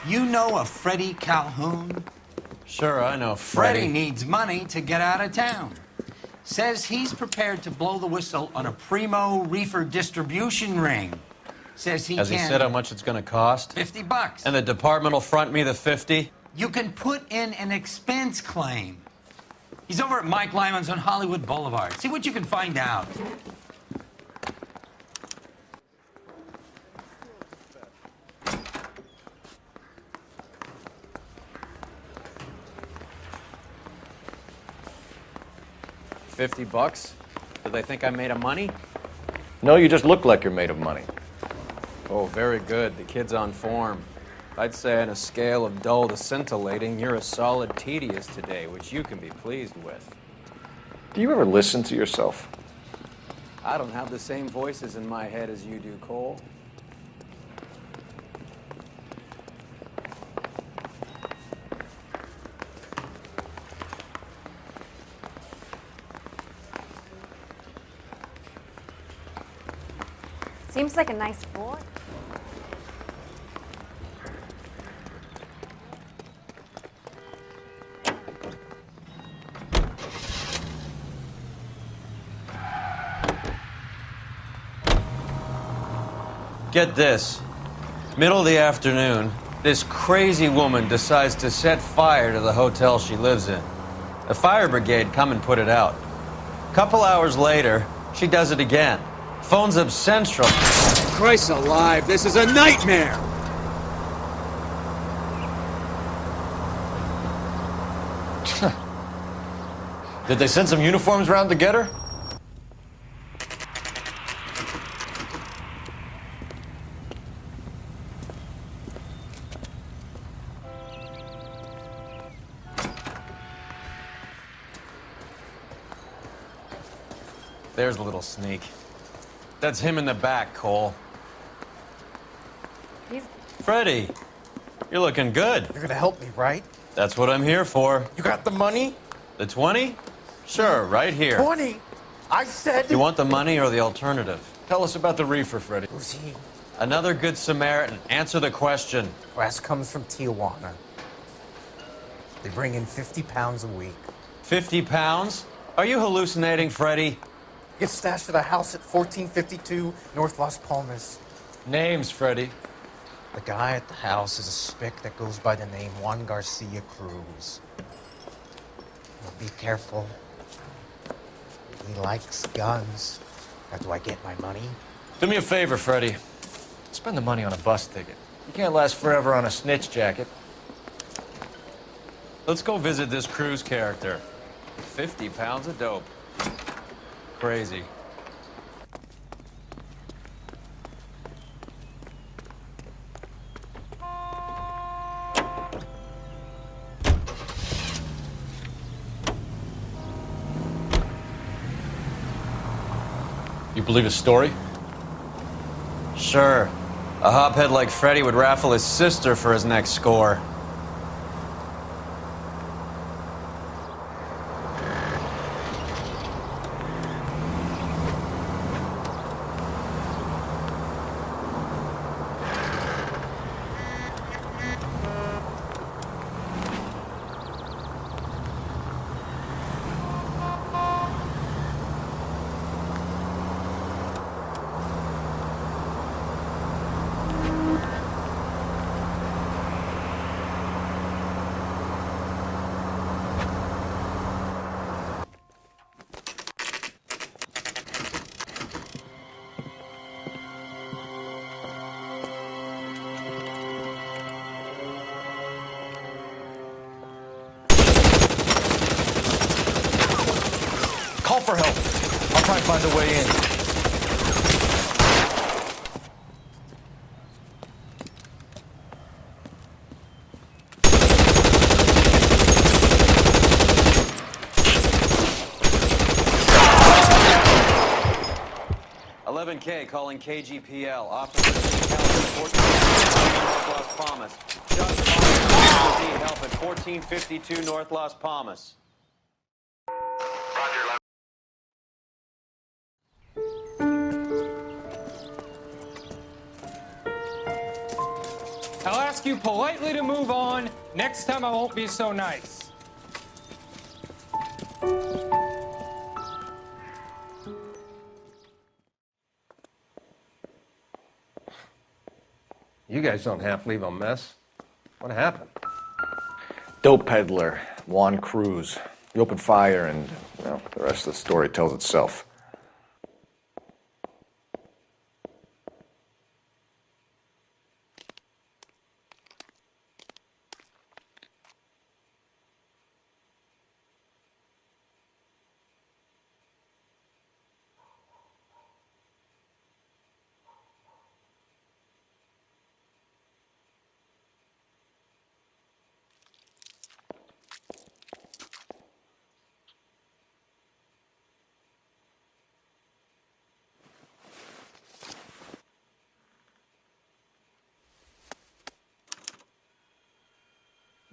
You know a Freddie Calhoun? Sure, I know Freddie needs money to get out of town. Says he's prepared to blow the whistle on a primo reefer distribution ring. Says he Has he said how much it's going to cost? $50. And the department will front me the 50? You can put in an expense claim. He's over at Mike Lyman's on Hollywood Boulevard. See what you can find out. $50? Do they think I'm made of money? No, you just look like you're made of money. Oh, very good. The kid's on form. I'd say on a scale of dull to scintillating, you're a solid tedious today, which you can be pleased with. Do you ever listen to yourself? I don't have the same voices in my head as you do, Cole. Seems like a nice boy. Get this. Middle of the afternoon, this crazy woman decides to set fire to the hotel she lives in. The fire brigade come and put it out. Couple hours later, she does it again. Phones up Central. Christ alive, this is a nightmare! Did they send some uniforms around to get her? There's a little sneak. That's him in the back, Cole. He's... Freddie, you're looking good. You're gonna help me, right? That's what I'm here for. You got the money? The 20? Sure, right here. 20? I said... You want the money or the alternative? Tell us about the reefer, Freddie. Who's he? Another good Samaritan. Answer the question. Brass comes from Tijuana. They bring in 50 pounds a week. 50 pounds? Are you hallucinating, Freddie? Gets stashed at a house at 1452 North Las Palmas. Names, Freddie. The guy at the house is a spick that goes by the name Juan Garcia Cruz. Now be careful. He likes guns. Now, do I get my money? Do me a favor, Freddie. Spend the money on a bus ticket. You can't last forever on a snitch jacket. Let's go visit this Cruz character. 50 pounds of dope. Crazy. You believe his story? Sure. A hophead like Freddie would raffle his sister for his next score. Call for help. I'll try and find a way in. K calling KGPL. Officer North Las Palmas. Just need help at 1452 North Las Palmas. I'll ask you politely to move on. Next time I won't be so nice. You guys don't half leave a mess. What happened? Dope peddler, Juan Cruz. He opened fire and, well, the rest of the story tells itself.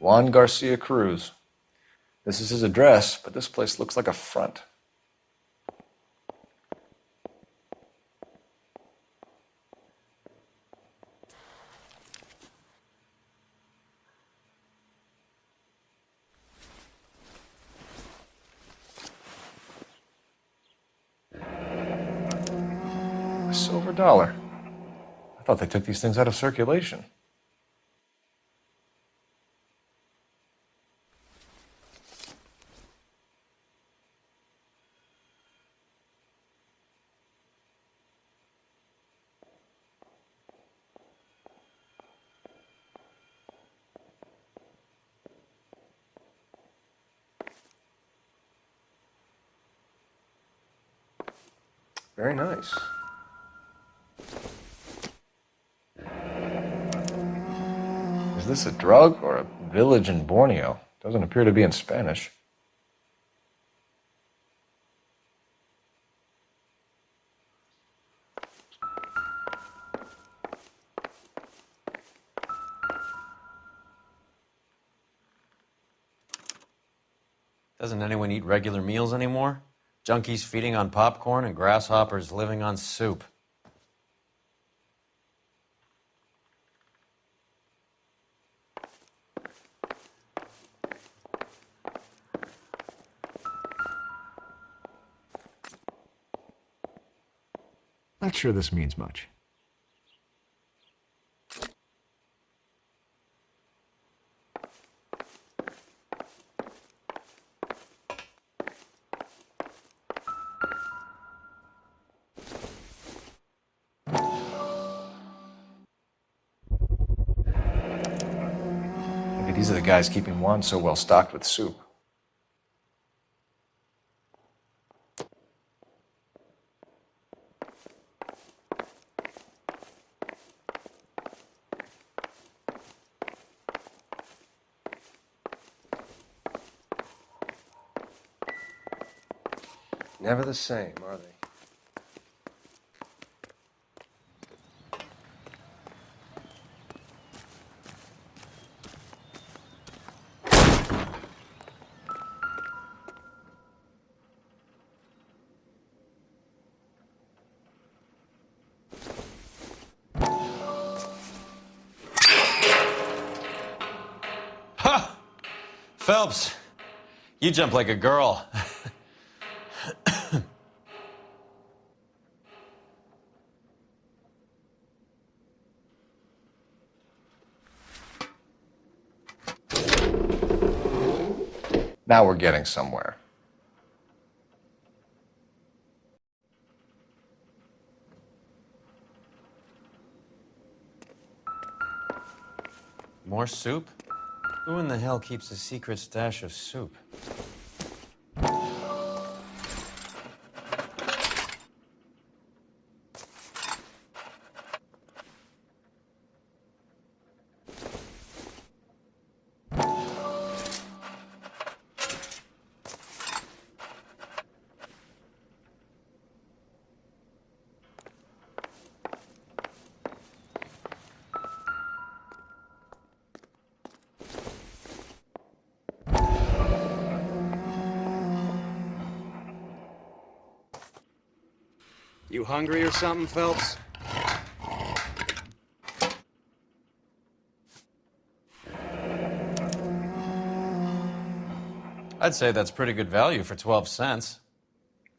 Juan Garcia Cruz. This is his address, but this place looks like a front. A silver dollar. I thought they took these things out of circulation. Very nice. Is this a drug or a village in Borneo? Doesn't appear to be in Spanish. Doesn't anyone eat regular meals anymore? Junkies feeding on popcorn and grasshoppers living on soup. Not sure this means much. Maybe these are the guys keeping Juan so well stocked with soup. Never the same, are they? Ha! Phelps, you jump like a girl. Now we're getting somewhere. More soup? Who in the hell keeps a secret stash of soup? You hungry or something, Phelps? I'd say that's pretty good value for 12 cents.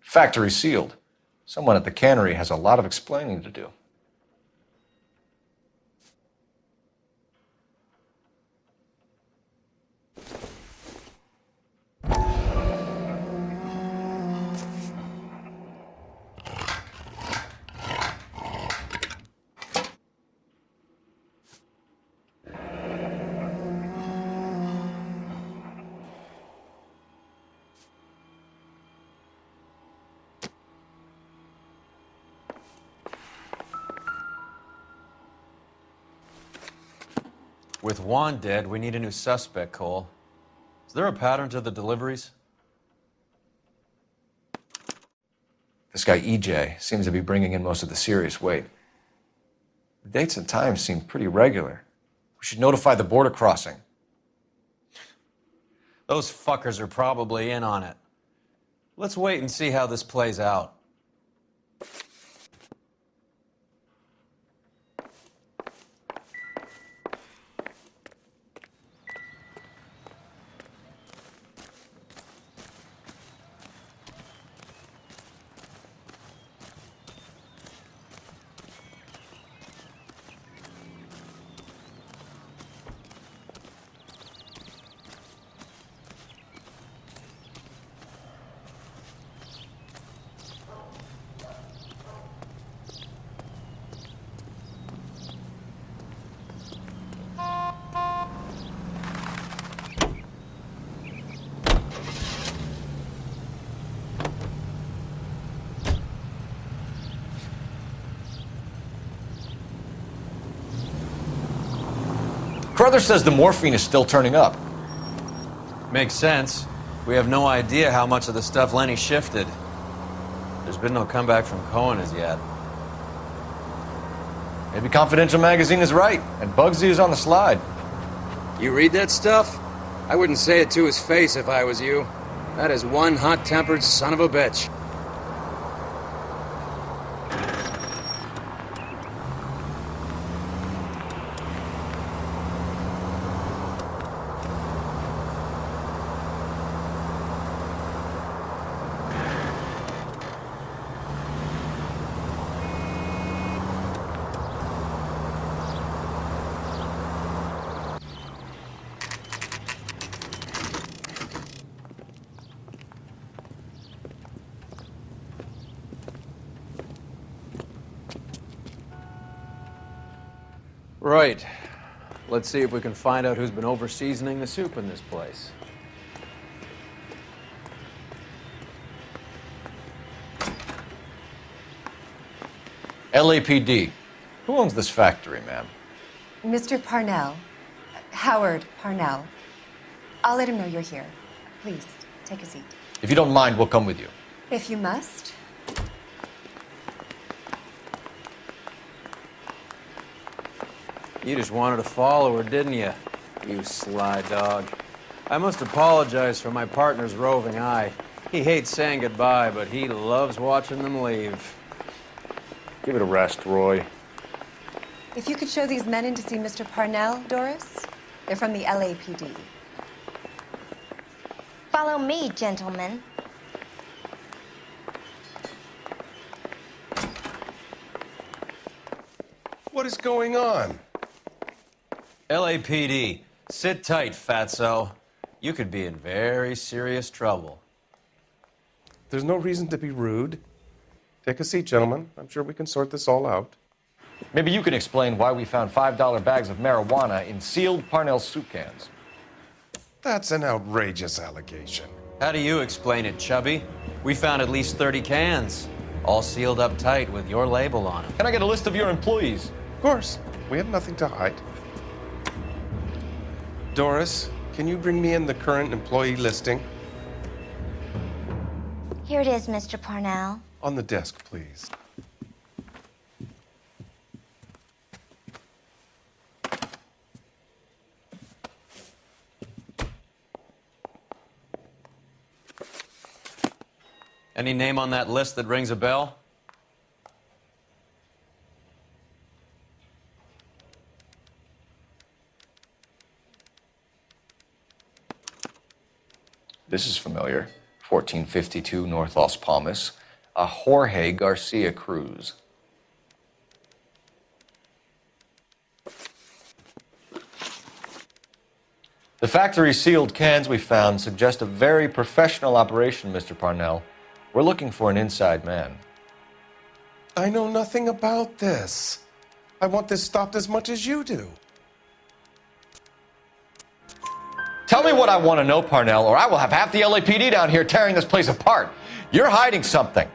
Factory sealed. Someone at the cannery has a lot of explaining to do. With Juan dead, we need a new suspect, Cole. Is there a pattern to the deliveries? This guy EJ seems to be bringing in most of the serious weight. The dates and times seem pretty regular. We should notify the border crossing. Those fuckers are probably in on it. Let's wait and see how this plays out. Carruthers says the morphine is still turning up. Makes sense. We have no idea how much of the stuff Lenny shifted. There's been no comeback from Cohen as yet. Maybe Confidential Magazine is right, and Bugsy is on the slide. You read that stuff? I wouldn't say it to his face if I was you. That is one hot-tempered son of a bitch. Right. Let's see if we can find out who's been over-seasoning the soup in this place. LAPD. Who owns this factory, ma'am? Mr. Parnell. Howard Parnell. I'll let him know you're here. Please, take a seat. If you don't mind, we'll come with you. If you must. You just wanted to follow her, didn't you? You sly dog. I must apologize for my partner's roving eye. He hates saying goodbye, but he loves watching them leave. Give it a rest, Roy. If you could show these men in to see Mr. Parnell, Doris. They're from the LAPD. Follow me, gentlemen. What is going on? LAPD, sit tight, fatso. You could be in very serious trouble. There's no reason to be rude. Take a seat, gentlemen. I'm sure we can sort this all out. Maybe you can explain why we found $5 bags of marijuana in sealed Parnell soup cans. That's an outrageous allegation. How do you explain it, Chubby? We found at least 30 cans, all sealed up tight with your label on them. Can I get a list of your employees? Of course, we have nothing to hide. Doris, can you bring me in the current employee listing? Here it is, Mr. Parnell. On the desk, please. Any name on that list that rings a bell? This is familiar. 1452 North Las Palmas. A Jorge Garcia Cruz. The factory sealed cans we found suggest a very professional operation, Mr. Parnell. We're looking for an inside man. I know nothing about this. I want this stopped as much as you do. Tell me what I want to know, Parnell, or I will have half the LAPD down here tearing this place apart. You're hiding something.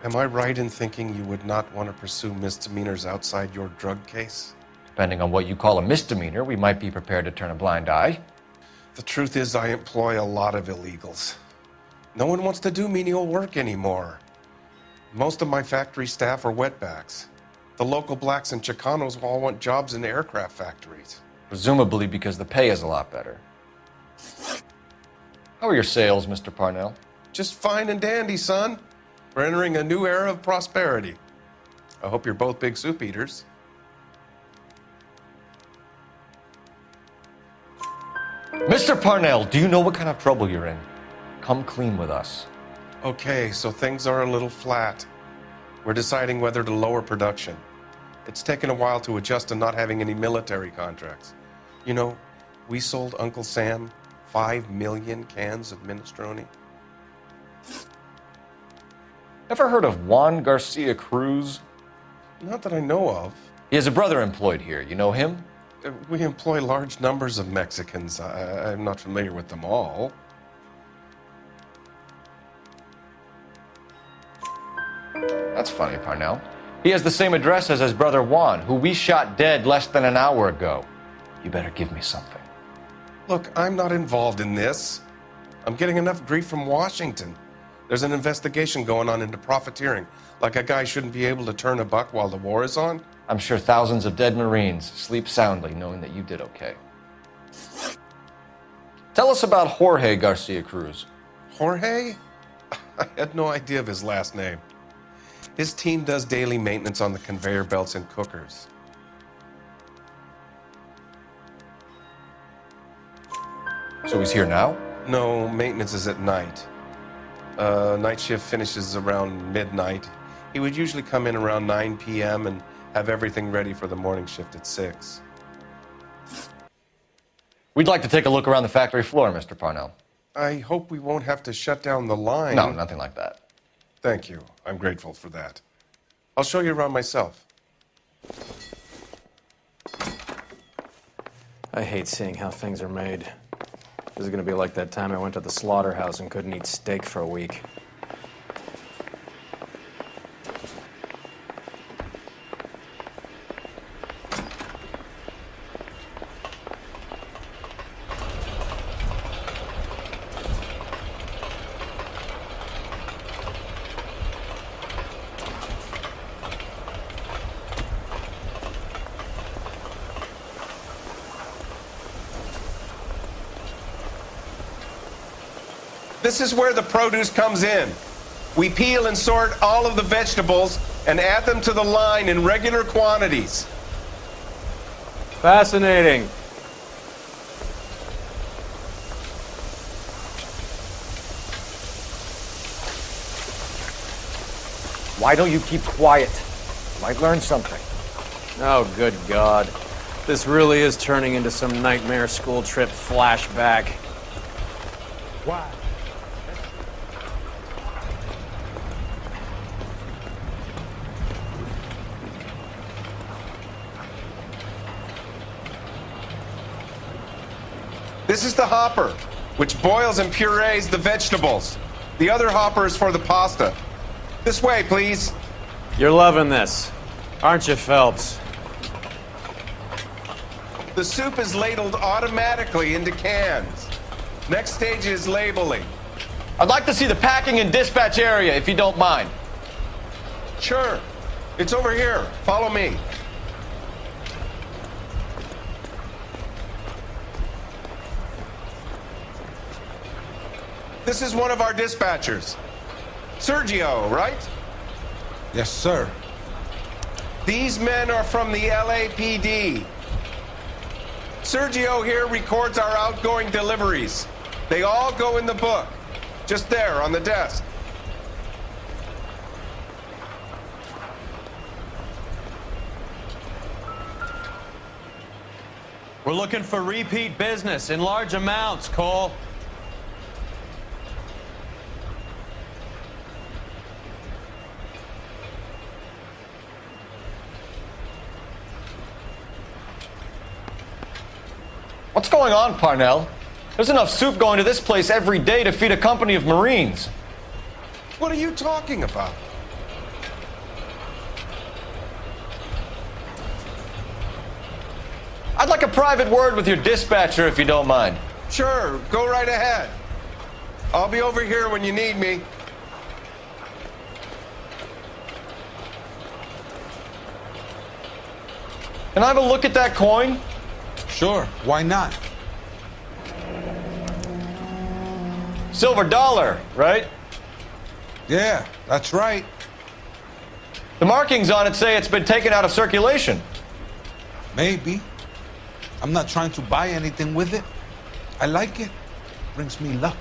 Am I right in thinking you would not want to pursue misdemeanors outside your drug case? Depending on what you call a misdemeanor, we might be prepared to turn a blind eye. The truth is, I employ a lot of illegals. No one wants to do menial work anymore. Most of my factory staff are wetbacks. The local blacks and Chicanos all want jobs in aircraft factories. Presumably because the pay is a lot better. How are your sales, Mr. Parnell? Just fine and dandy, son. We're entering a new era of prosperity. I hope you're both big soup eaters. Mr. Parnell, do you know what kind of trouble you're in? Come clean with us. Okay, so things are a little flat. We're deciding whether to lower production. It's taken a while to adjust to not having any military contracts. You know, we sold Uncle Sam 5 million cans of minestrone. Ever heard of Juan Garcia Cruz? Not that I know of. He has a brother employed here. You know him? We employ large numbers of Mexicans. I'm not familiar with them all. That's funny, Parnell. He has the same address as his brother Juan, who we shot dead less than an hour ago. You better give me something. Look, I'm not involved in this. I'm getting enough grief from Washington. There's an investigation going on into profiteering. Like a guy shouldn't be able to turn a buck while the war is on. I'm sure thousands of dead Marines sleep soundly knowing that you did okay. Tell us about Jorge Garcia Cruz. Jorge? I had no idea of his last name. His team does daily maintenance on the conveyor belts and cookers. So he's here now? No, maintenance is at night. Night shift finishes around midnight. He would usually come in around 9 p.m. and have everything ready for the morning shift at 6. We'd like to take a look around the factory floor, Mr. Parnell. I hope we won't have to shut down the line. No, nothing like that. Thank you. I'm grateful for that. I'll show you around myself. I hate seeing how things are made. This is going to be like that time I went to the slaughterhouse and couldn't eat steak for a week. This is where the produce comes in. We peel and sort all of the vegetables and add them to the line in regular quantities. Fascinating. Why don't you keep quiet? You might learn something. Oh, good God. This really is turning into some nightmare school trip flashback. Why? This is the hopper, which boils and purees the vegetables. The other hopper is for the pasta. This way, please. You're loving this, aren't you, Phelps? The soup is ladled automatically into cans. Next stage is labeling. I'd like to see the packing and dispatch area, if you don't mind. Sure. It's over here. Follow me. This is one of our dispatchers. Sergio, right? Yes, sir. These men are from the LAPD. Sergio here records our outgoing deliveries. They all go in the book. Just there, on the desk. We're looking for repeat business in large amounts, Cole. What's going on, Parnell? There's enough soup going to this place every day to feed a company of Marines. What are you talking about? I'd like a private word with your dispatcher, if you don't mind. Sure, go right ahead. I'll be over here when you need me. Can I have a look at that coin? Sure, why not? Silver dollar, right? Yeah, that's right. The markings on it say it's been taken out of circulation. Maybe. I'm not trying to buy anything with it. I like it. Brings me luck.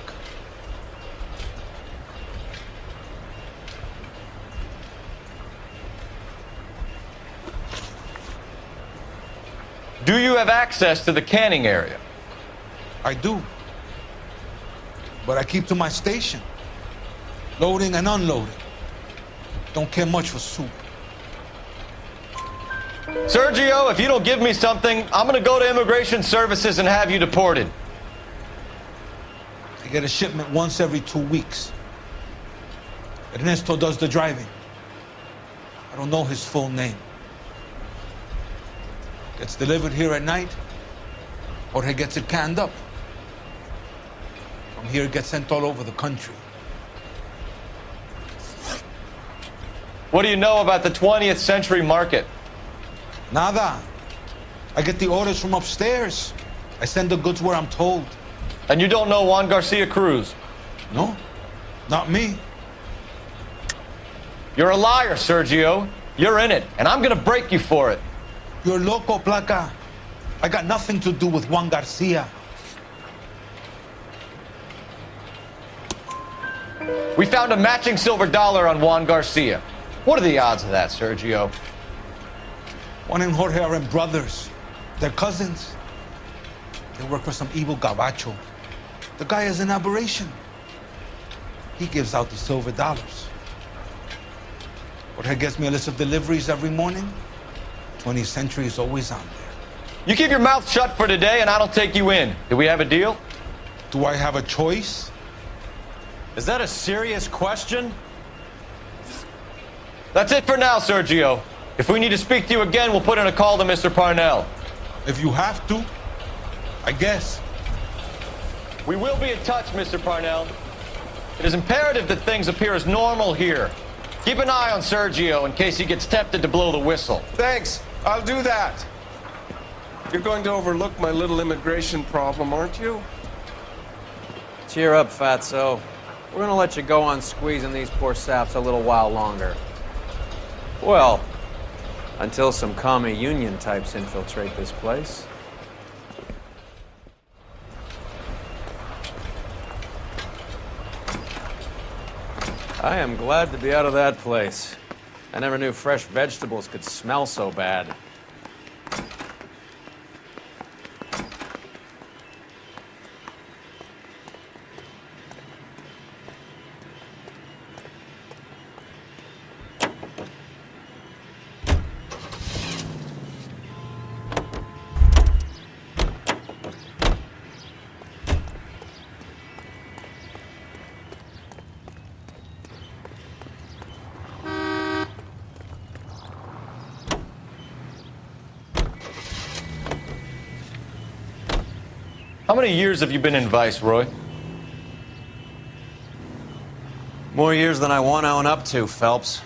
Do you have access to the canning area? I do. But I keep to my station. Loading and unloading. Don't care much for soup. Sergio, if you don't give me something, I'm gonna go to Immigration Services and have you deported. I get a shipment once every 2 weeks. Ernesto does the driving. I don't know his full name. Gets delivered here at night, Jorge gets it canned up. From here, it gets sent all over the country. What do you know about the 20th century market? Nada. I get the orders from upstairs. I send the goods where I'm told. And you don't know Juan Garcia Cruz? No, not me. You're a liar, Sergio. You're in it, and I'm gonna break you for it. You're loco, Placa. I got nothing to do with Juan Garcia. We found a matching silver dollar on Juan Garcia. What are the odds of that, Sergio? Juan and Jorge are brothers. They're cousins. They work for some evil gabacho. The guy is an aberration. He gives out the silver dollars. Jorge gets me a list of deliveries every morning. 20th Century is always on there. You keep your mouth shut for today and I don't take you in. Do we have a deal? Do I have a choice? Is that a serious question? That's it for now, Sergio. If we need to speak to you again, we'll put in a call to Mr. Parnell. If you have to, I guess. We will be in touch, Mr. Parnell. It is imperative that things appear as normal here. Keep an eye on Sergio in case he gets tempted to blow the whistle. Thanks. I'll do that. You're going to overlook my little immigration problem, aren't you? Cheer up, fatso. We're gonna let you go on squeezing these poor saps a little while longer. Well, until some commie union types infiltrate this place. I am glad to be out of that place. I never knew fresh vegetables could smell so bad. How many years have you been in Vice, Roy? More years than I want to own up to, Phelps.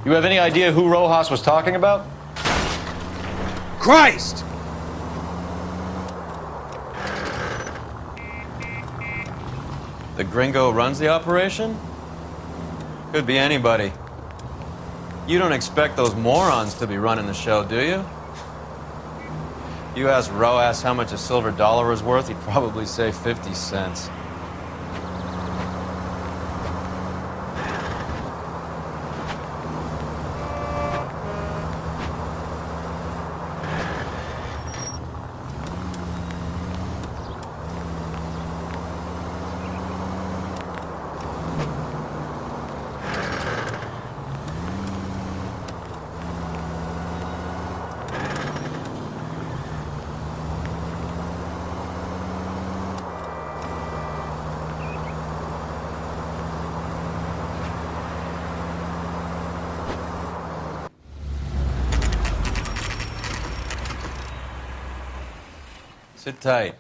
You have any idea who Rojas was talking about? Christ! The gringo runs the operation? Could be anybody. You don't expect those morons to be running the show, do you? You asked Roas how much a silver dollar was worth, he'd probably say 50 cents. Sit tight.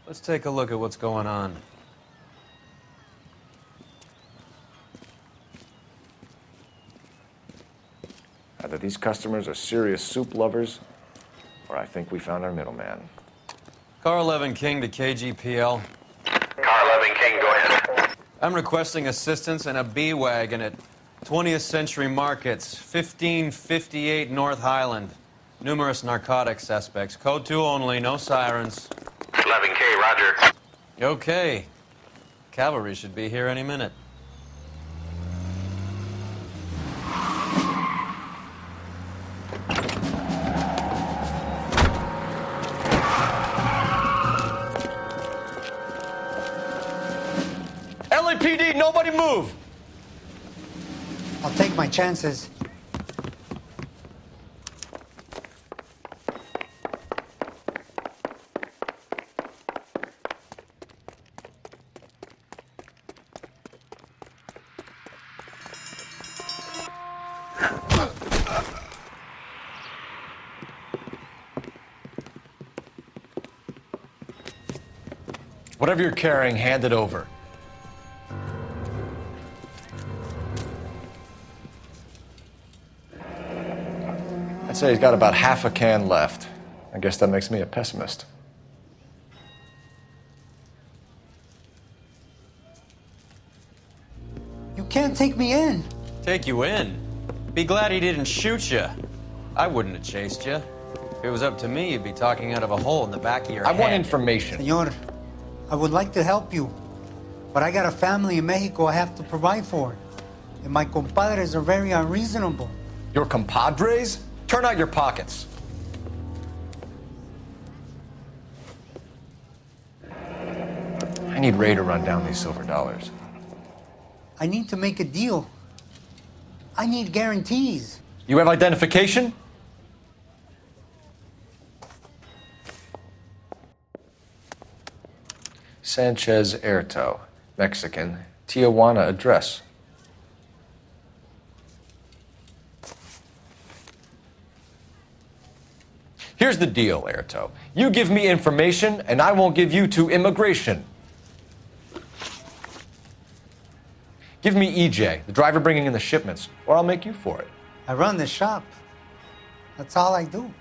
Let's take a look at what's going on. Either these customers are serious soup lovers, or I think we found our middleman. Car 11 King to KGPL. Car 11 King, go ahead. I'm requesting assistance in a B-Wagon at 20th Century Markets, 1558 North Highland. Numerous narcotic suspects. Code 2 only, no sirens. 11K, roger. Okay. Cavalry should be here any minute. LAPD, nobody move! I'll take my chances. Whatever you're carrying, hand it over. I'd say he's got about half a can left. I guess that makes me a pessimist. You can't take me in. Take you in? Be glad he didn't shoot you. I wouldn't have chased you. If it was up to me, you'd be talking out of a hole in the back of your head. I want information. Senor, I would like to help you, but I got a family in Mexico I have to provide for. And my compadres are very unreasonable. Your compadres? Turn out your pockets. I need Ray to run down these silver dollars. I need to make a deal. I need guarantees. You have identification? Sanchez Erto, Mexican, Tijuana address. Here's the deal, Erto. You give me information, and I won't give you to immigration. Give me EJ, the driver bringing in the shipments, or I'll make you for it. I run the shop. That's all I do.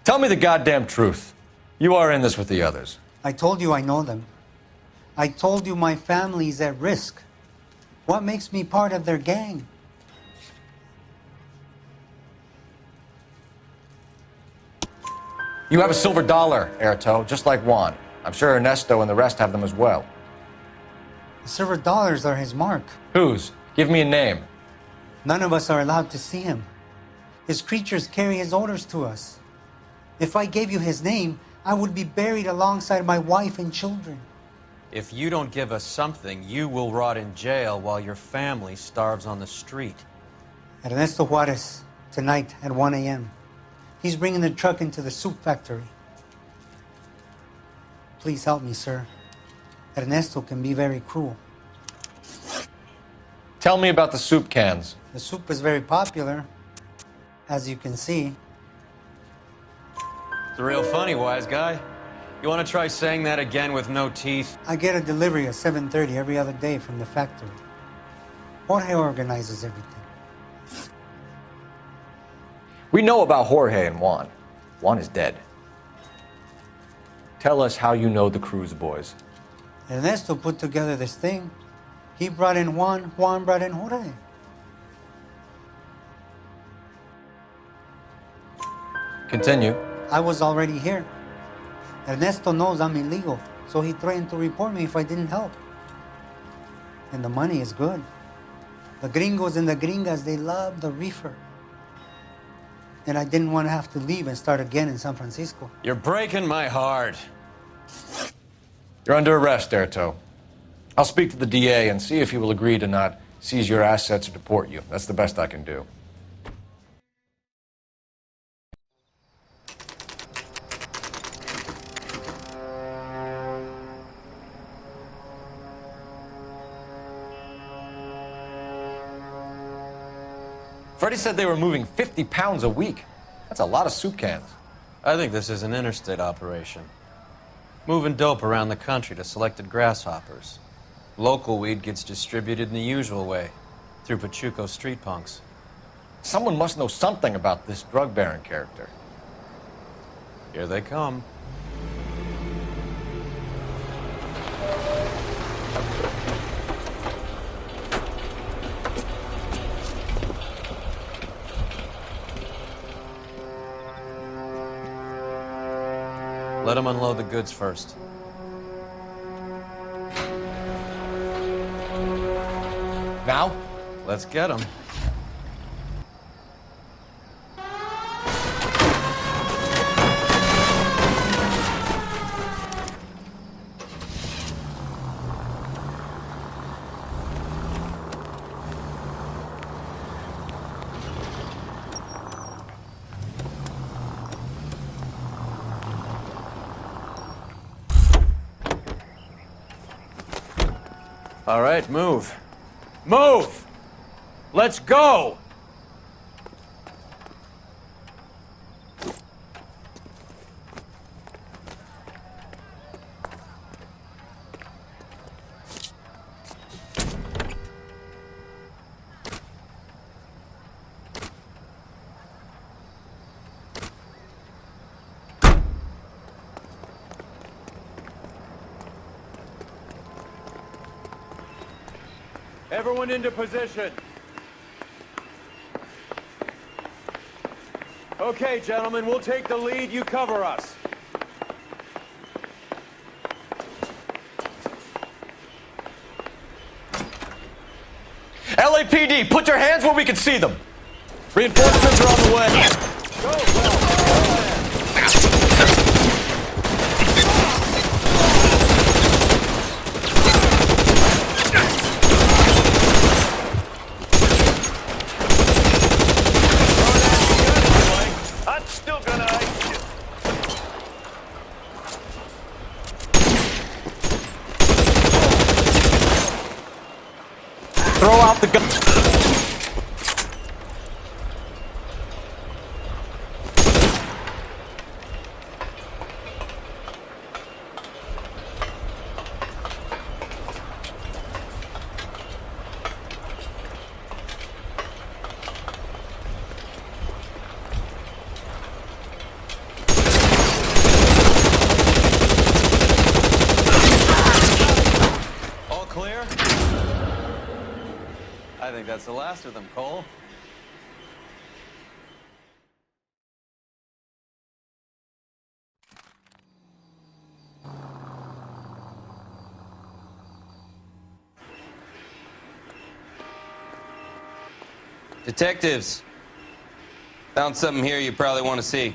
Tell me the goddamn truth. You are in this with the others. I told you I know them. I told you my family's at risk. What makes me part of their gang? You have a silver dollar, Erto, just like Juan. I'm sure Ernesto and the rest have them as well. The silver dollars are his mark. Whose? Give me a name. None of us are allowed to see him. His creatures carry his orders to us. If I gave you his name, I would be buried alongside my wife and children. If you don't give us something, you will rot in jail while your family starves on the street. Ernesto Juarez, tonight at 1 a.m. He's bringing the truck into the soup factory. Please help me, sir. Ernesto can be very cruel. Tell me about the soup cans. The soup is very popular, as you can see. It's real funny, wise guy. You want to try saying that again with no teeth? I get a delivery at 7:30 every other day from the factory. Jorge organizes everything. We know about Jorge and Juan. Juan is dead. Tell us how you know the Cruz boys. Ernesto put together this thing. He brought in Juan, Juan brought in Jorge. Continue. I was already here. Ernesto knows I'm illegal, so he threatened to report me if I didn't help. And the money is good. The gringos and the gringas, they love the reefer. And I didn't want to have to leave and start again in San Francisco. You're breaking my heart. You're under arrest, Erto. I'll speak to the DA and see if he will agree to not seize your assets or deport you. That's the best I can do. Freddie said they were moving 50 pounds a week. That's a lot of soup cans. I think this is an interstate operation. Moving dope around the country to selected grasshoppers. Local weed gets distributed in the usual way, through Pachuco street punks. Someone must know something about this drug baron character. Here they come. Let them unload the goods first. Now? Let's get them. All right, move. Move! Let's go! Everyone into position. Okay, gentlemen, we'll take the lead. You cover us. LAPD, put your hands where we can see them. Reinforcements are on the way. Go, Throw out the gun. All clear? I think that's the last of them, Cole. Detectives, found something here you probably want to see.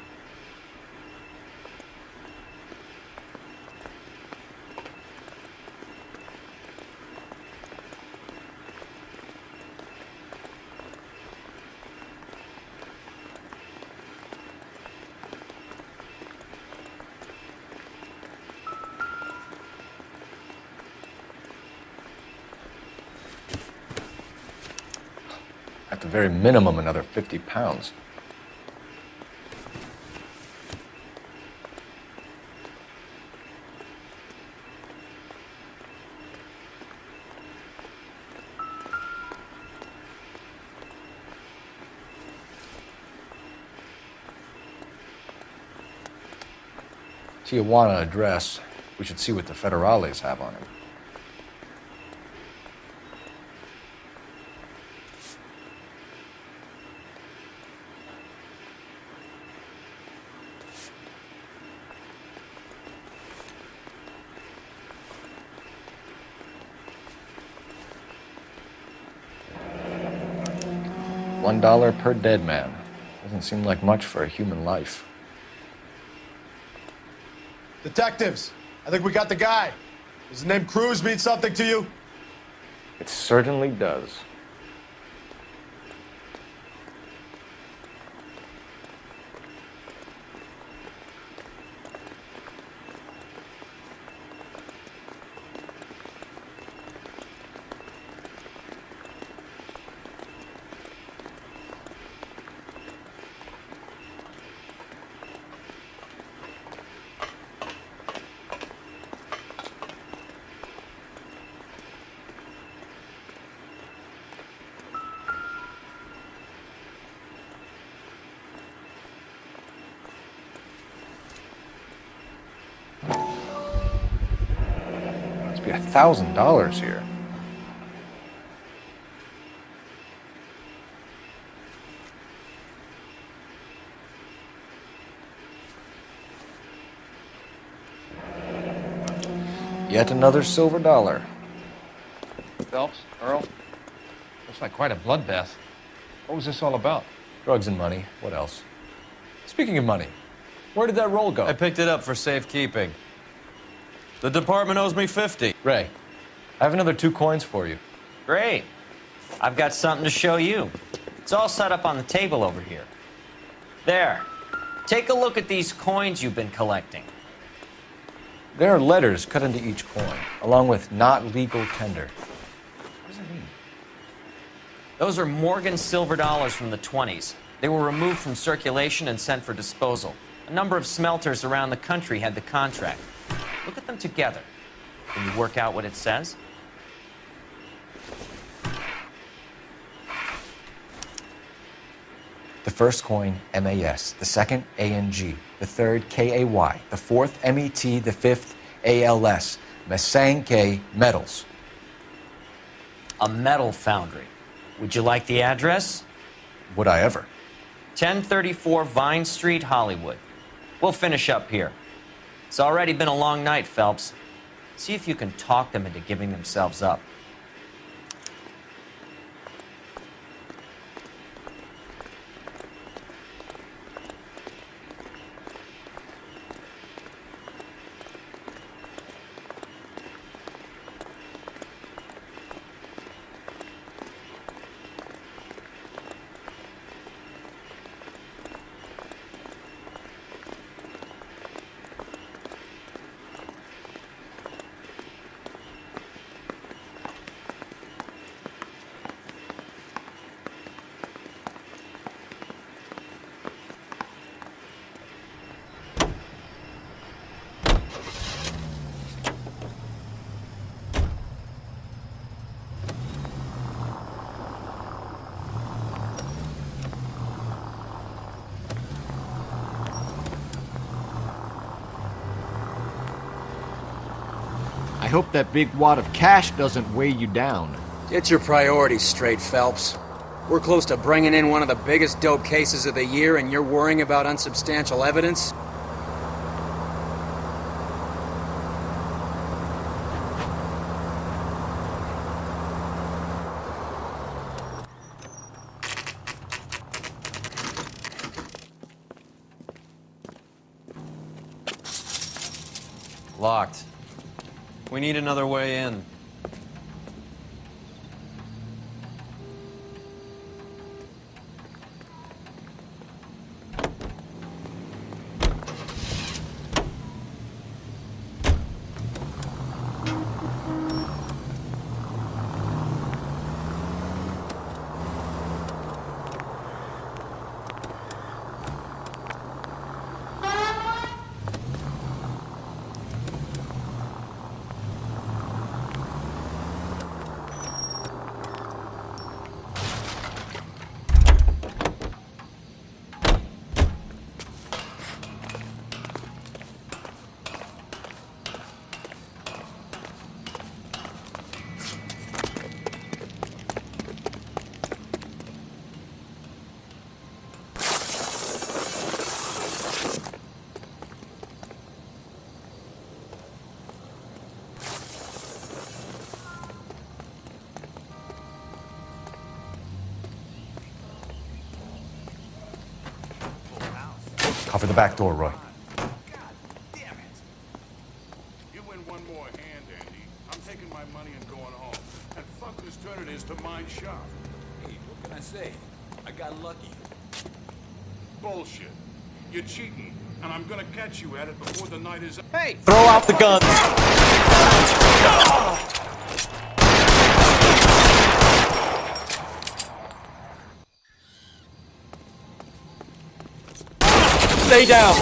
At the very minimum, another 50 pounds. Tijuana address. We should see what the federales have on him. $1 per dead man. Doesn't seem like much for a human life. Detectives, I think we got the guy. Does the name Cruz mean something to you? It certainly does. Be $1,000 here. Yet another silver dollar. Phelps, Earl, looks like quite a bloodbath. What was this all about? Drugs and money. What else? Speaking of money, where did that roll go? I picked it up for safekeeping. The department owes me 50. Ray, I have another 2 coins for you. Great. I've got something to show you. It's all set up on the table over here. There. Take a look at these coins you've been collecting. There are letters cut into each coin, along with not legal tender. What does it mean? Those are Morgan silver dollars from the 20s. They were removed from circulation and sent for disposal. A number of smelters around the country had the contract. Look at them together. Can you work out what it says? The first coin, MAS. The second, ANG. The third, KAY. The fourth, MET. The fifth, ALS. Masanke Metals. A metal foundry. Would you like the address? Would I ever? 1034 Vine Street, Hollywood. We'll finish up here. It's already been a long night, Phelps. See if you can talk them into giving themselves up. I hope that big wad of cash doesn't weigh you down. Get your priorities straight, Phelps. We're close to bringing in one of the biggest dope cases of the year, and you're worrying about unsubstantial evidence? Locked. We need another way in. Cover the back door, Roy. You win one more hand, Andy. I'm taking my money and going home. And fuck whose turn it is to mind shop. Hey, what can I say? I got lucky. Bullshit. You're cheating, and I'm gonna catch you at it before the night is up. Hey! Throw out the guns! Stay down!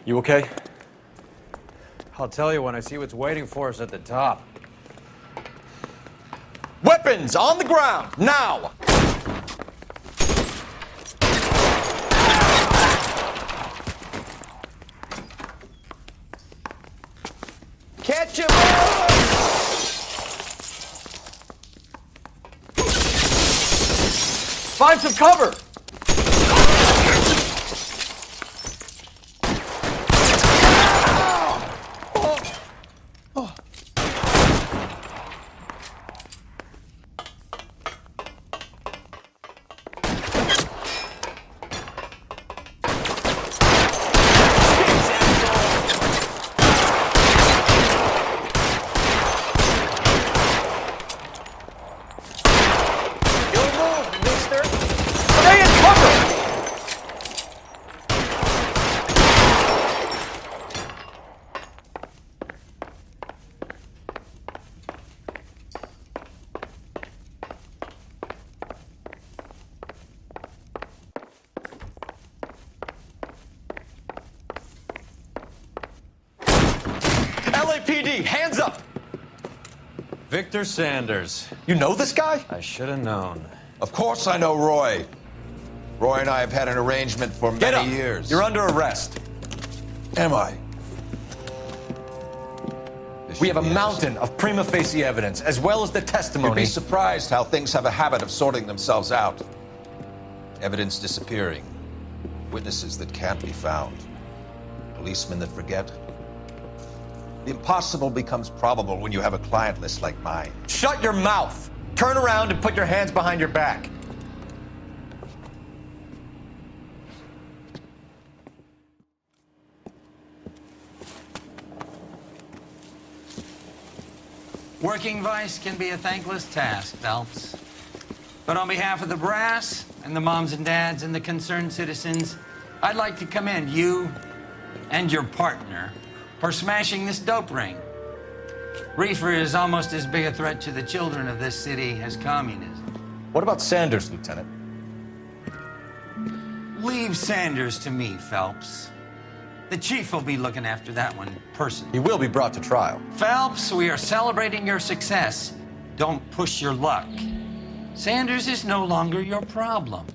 You okay? I'll tell you when I see what's waiting for us at the top. Weapons on the ground, now! Catch him! Find some cover! LAPD, hands up! Victor Sanders. You know this guy? I should have known. Of course I know Roy. Roy and I have had an arrangement for Get many up. years. You're under arrest. Am I? We have a mountain of prima facie evidence, as well as the You'd testimony. be surprised how things have a habit of sorting themselves out. Evidence disappearing. Witnesses that can't be found. Policemen that forget. The impossible becomes probable when you have a client list like mine. Shut your mouth! Turn around and put your hands behind your back. Working vice can be a thankless task, Phelps. But on behalf of the brass and the moms and dads and the concerned citizens, I'd like to commend you and your partner for smashing this dope ring. Reefer is almost as big a threat to the children of this city as communism. What about Sanders, Lieutenant? Leave Sanders to me, Phelps. The chief will be looking after that one personally. He will be brought to trial. Phelps, we are celebrating your success. Don't push your luck. Sanders is no longer your problem.